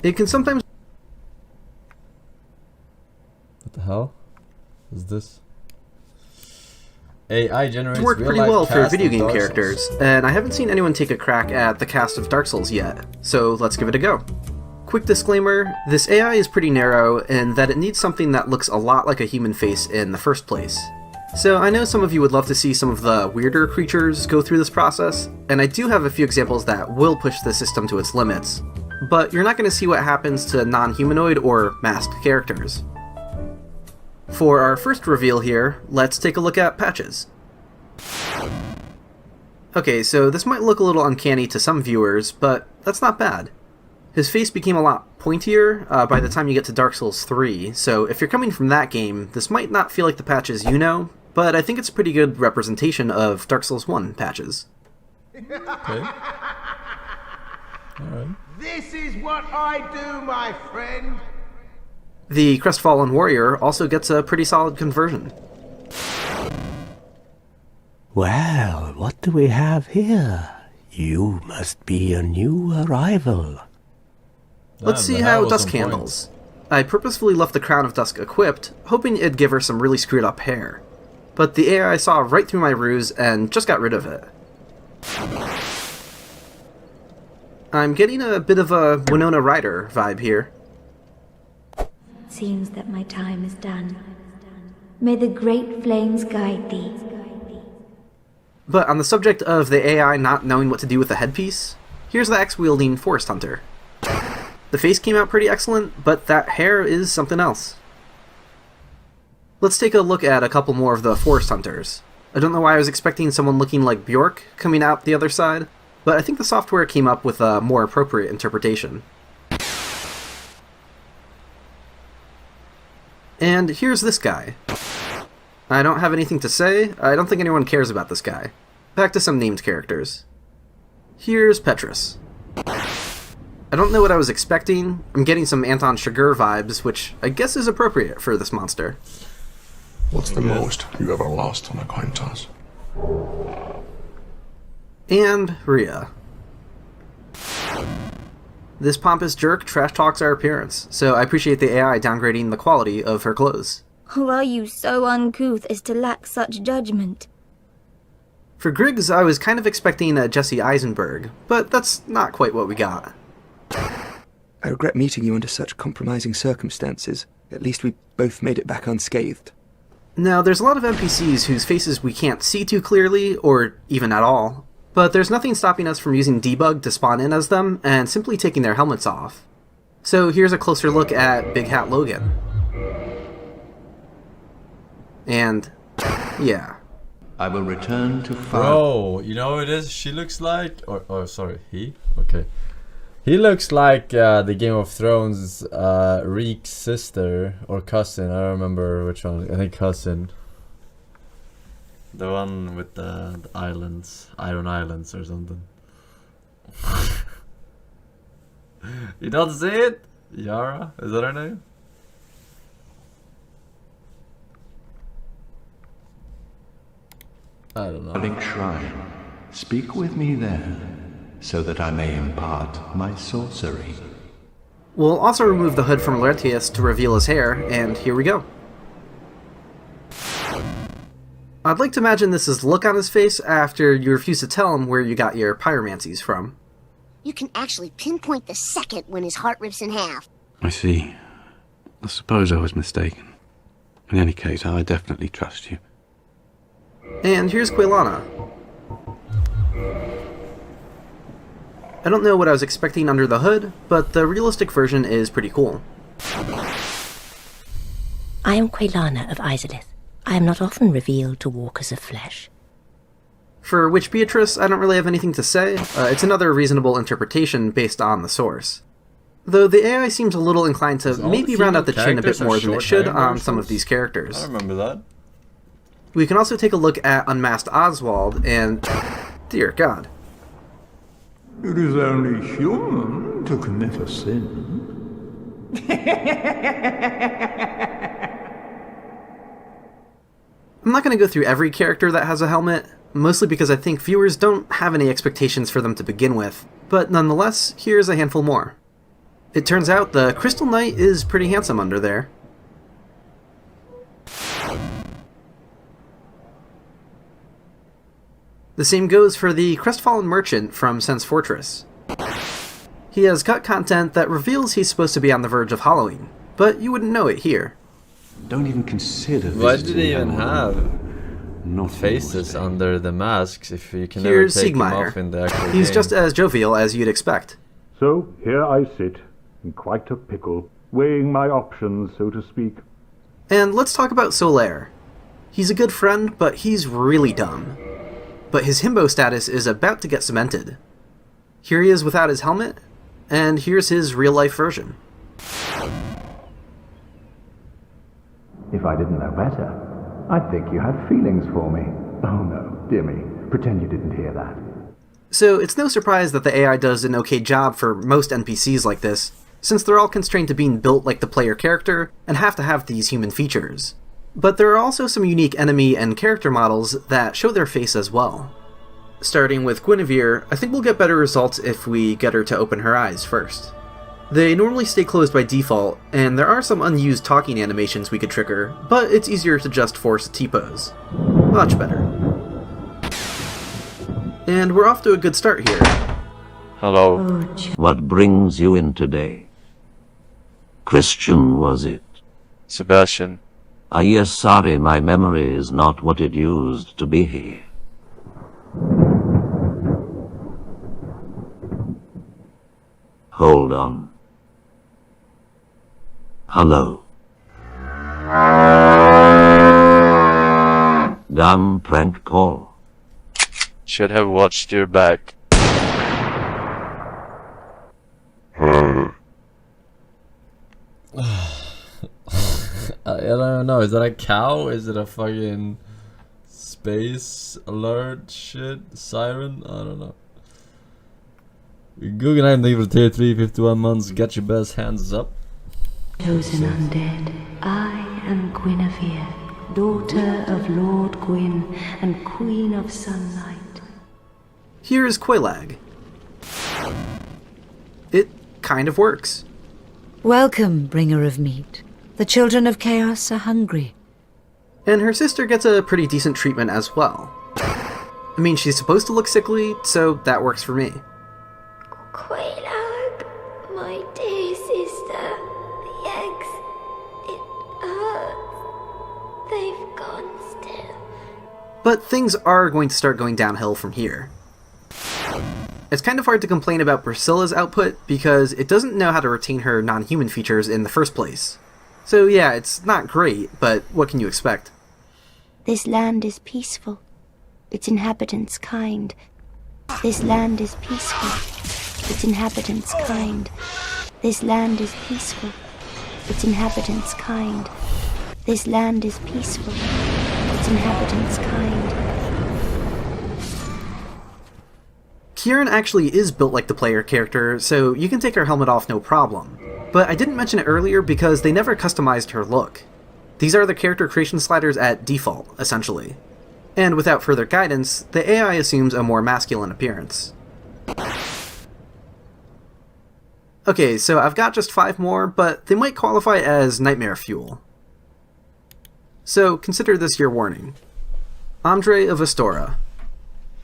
It can sometimes What the hell is this? AI generates work pretty real-life well for cast video of game Dark characters, Souls. and I haven't seen anyone take a crack at the cast of Dark Souls yet, so let's give it a go. Quick disclaimer, this AI is pretty narrow in that it needs something that looks a lot like a human face in the first place. So I know some of you would love to see some of the weirder creatures go through this process, and I do have a few examples that will push the system to its limits, but you're not going to see what happens to non-humanoid or masked characters. For our first reveal here, let's take a look at Patches. Okay, so this might look a little uncanny to some viewers, but that's not bad. His face became a lot pointier by the time you get to Dark Souls 3, so if you're coming from that game, this might not feel like the Patches you know, but I think it's a pretty good representation of Dark Souls 1 Patches. Okay. Alright. This is what I do, my friend. The Crestfallen Warrior also gets a pretty solid conversion. Well, what do we have here? You must be a new arrival. Let's see how Dusk handles. I purposefully left the Crown of Dusk equipped, hoping it'd give her some really screwed up hair. But the AI saw right through my ruse and just got rid of it. I'm getting a bit of a Winona Ryder vibe here. Seems that my time is done. May the great flames guide thee. But on the subject of the AI not knowing what to do with the headpiece, here's the axe-wielding Forest Hunter. The face came out pretty excellent, but that hair is something else. Let's take a look at a couple more of the Forest Hunters. I don't know why I was expecting someone looking like Bjork coming out the other side, but I think the software came up with a more appropriate interpretation. And here's this guy. I don't have anything to say. I don't think anyone cares about this guy. Back to some named characters. Here's Petrus. I don't know what I was expecting. I'm getting some Anton Chigurh vibes, which I guess is appropriate for this monster. What's the most you ever lost on a coin toss? And Rhea. This pompous jerk trash talks our appearance, so I appreciate the AI downgrading the quality of her clothes. Or are you so uncouth as to lack such judgment? For Griggs, I was kind of expecting a Jesse Eisenberg, but that's not quite what we got. I regret meeting you under such compromising circumstances. At least we both made it back unscathed. Now, there's a lot of NPCs whose faces we can't see too clearly, or even at all, but there's nothing stopping us from using debug to spawn in as them, and simply taking their helmets off. So here's a closer look at Big Hat Logan. And, yeah. I will return to Bro, you know what it is? She looks like... Oh, sorry, he? Okay. He looks like the Game of Thrones Reek's sister or cousin. I don't remember which one. I think cousin. The one with the islands, Iron Islands or something. You don't see it? Yara? Is that her name? I don't know. Link Shrine. Speak with me there, so that I may impart my sorcery. We'll also remove the hood from Laertius to reveal his hair, and here we go. I'd like to imagine this is the look on his face after you refuse to tell him where you got your pyromancies from. You can actually pinpoint the second when his heart rips in half. I see. I suppose I was mistaken. In any case, I definitely trust you. And here's Quelaag. I don't know what I was expecting under the hood, but the realistic version is pretty cool. I am Quelaag of Izalith. I am not often revealed to walkers of flesh. For Witch Beatrice, I don't really have anything to say. It's another reasonable interpretation based on the source. Though the AI seems a little inclined to maybe round out the chin a bit more than it should on some of these characters. I remember that. We can also take a look at Unmasked Oswald, and... dear God. It is only human to commit a sin. I'm not going to go through every character that has a helmet, mostly because I think viewers don't have any expectations for them to begin with, but nonetheless, here's a handful more. It turns out the Crystal Knight is pretty handsome under there. The same goes for the crestfallen merchant from Sense Fortress. He has cut content that reveals he's supposed to be on the verge of hollowing, but you wouldn't know it here. Don't even consider Why did visiting they even anyone. have Not faces under the masks if you can Here's never take them off in Siegmeyer. the actual He's game? just as jovial as you'd expect. So here I sit, in quite a pickle, weighing my options, so to speak. And let's talk about Solaire. He's a good friend, but he's really dumb. But his himbo status is about to get cemented. Here he is without his helmet, and here's his real-life version. If I didn't know better, I'd think you had feelings for me. Oh no, dear me, pretend you didn't hear that. So it's no surprise that the AI does an okay job for most NPCs like this, since they're all constrained to being built like the player character and have to have these human features. But there are also some unique enemy and character models that show their face as well. Starting with Gwynevere, I think we'll get better results if we get her to open her eyes first. They normally stay closed by default, and there are some unused talking animations we could trigger, but it's easier to just force a T-pose. Much better. And we're off to a good start here. Hello. What brings you in today? Christian, was it? Sebastian. Yes, sorry, my memory is not what it used to be. Hold on. Hello. Dumb prank call. Should have watched your back. I don't know, is that a cow? Is it a fucking space alert shit? Siren? I don't know. Guggenheim, thank you for tier 3, 51 months. Get your best hands up. Chosen undead, I am Gwynevere, daughter of Lord Gwyn and Queen of Sunlight. Here's Quelaag. It kind of works. Welcome, bringer of meat. The children of chaos are hungry. And her sister gets a pretty decent treatment as well. I mean, she's supposed to look sickly, so that works for me. Quelaag, my dear sister, the eggs, it hurts. They've gone still. But things are going to start going downhill from here. It's kind of hard to complain about Priscilla's output because it doesn't know how to retain her non-human features in the first place. So yeah, it's not great, but what can you expect? This land is peaceful. Its inhabitants kind. This land is peaceful. Its inhabitants kind. This land is peaceful. Its inhabitants kind. This land is peaceful. Its inhabitants kind. Kieran actually is built like the player character, so you can take her helmet off no problem. But I didn't mention it earlier because they never customized her look. These are the character creation sliders at default, essentially. And without further guidance, the AI assumes a more masculine appearance. Okay, so I've got just 5 more, but they might qualify as nightmare fuel. So consider this your warning. Andre of Astora.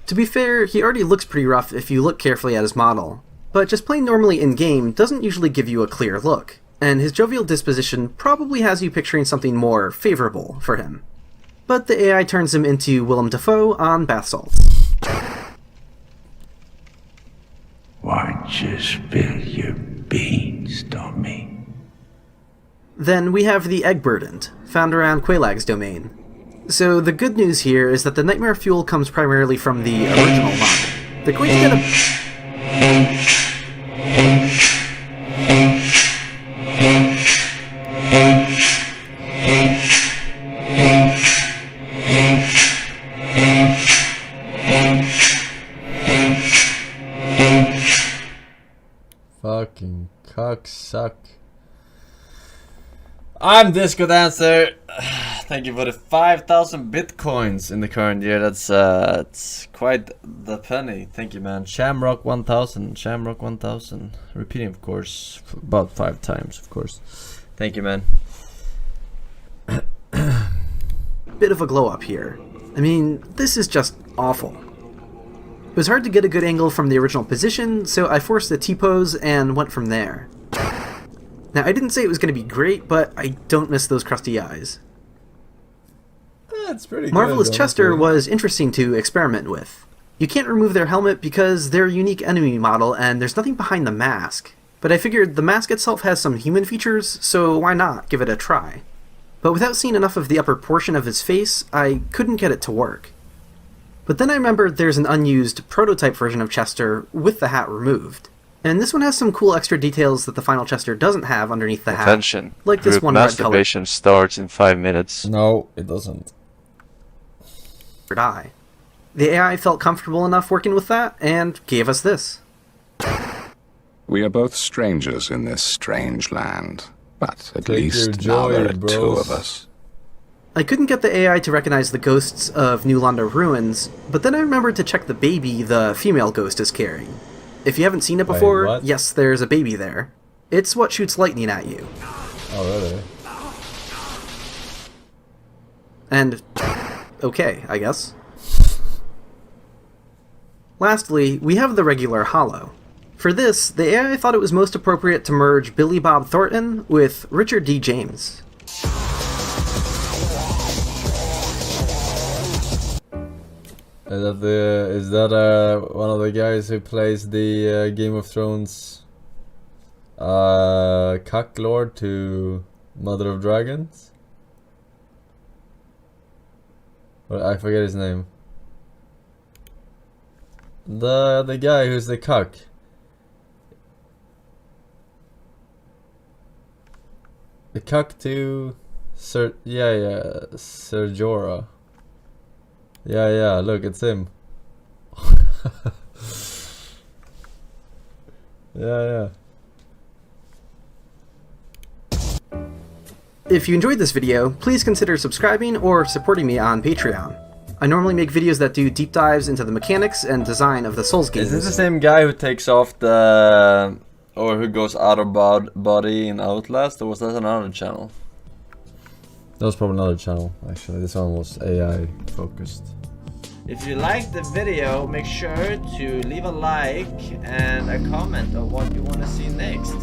To be fair, he already looks pretty rough if you look carefully at his model, but just playing normally in-game doesn't usually give you a clear look, and his jovial disposition probably has you picturing something more favorable for him. But the AI turns him into Willem Dafoe on bath salts. Why'd you spill your beans, Tommy? Then we have the Egg Burdened, found around Quelaag's domain. So the good news here is that the nightmare fuel comes primarily from the original mod. They're going to get a... Fucking cocksuck. I'm Disco Dancer. Thank you for the 5,000 bitcoins in the current year. That's it's quite the penny. Thank you, man. Shamrock 1000. Shamrock 1000. Repeating, of course, about 5 times, of course. Thank you, man. Bit of a glow up here. I mean, this is just awful. It was hard to get a good angle from the original position, so I forced the T-pose and went from there. Now, I didn't say it was going to be great, but I don't miss those crusty eyes. That's pretty Marvelous good, Chester honestly. was interesting to experiment with. You can't remove their helmet because they're a unique enemy model and there's nothing behind the mask. But I figured the mask itself has some human features, so why not give it a try? But without seeing enough of the upper portion of his face, I couldn't get it to work. But then I remembered there's an unused prototype version of Chester with the hat removed. And this one has some cool extra details that the final Chester doesn't have underneath the hat. Attention. Like this Group one red color masturbation starts in 5 minutes. No, it doesn't. eye. The AI felt comfortable enough working with that and gave us this. We are both strangers in this strange land, but at Take least your now joy, there are bros. 2 of us. I couldn't get the AI to recognize the ghosts of New Londo ruins, but then I remembered to check the baby the female ghost is carrying. If you haven't seen it before, what? yes, there's a baby there. It's what shoots lightning at you. Oh, really? And okay, I guess. Lastly, we have the regular Hollow. For this, the AI thought it was most appropriate to merge Billy Bob Thornton with Richard D. James. Is that one of the guys who plays the Game of Thrones Cuck Lord to Mother of Dragons? Well, I forget his name. The guy who's the cuck. The cuck to Sir Jorah. Yeah, look, it's him. yeah. If you enjoyed this video, please consider subscribing or supporting me on Patreon. I normally make videos that do deep dives into the mechanics and design of the Souls games. Is this the same guy who takes off the... or who goes out of body in Outlast, or was that another channel? That was probably another channel, actually. This one was AI focused. If you liked the video, make sure to leave a like and a comment on what you want to see next.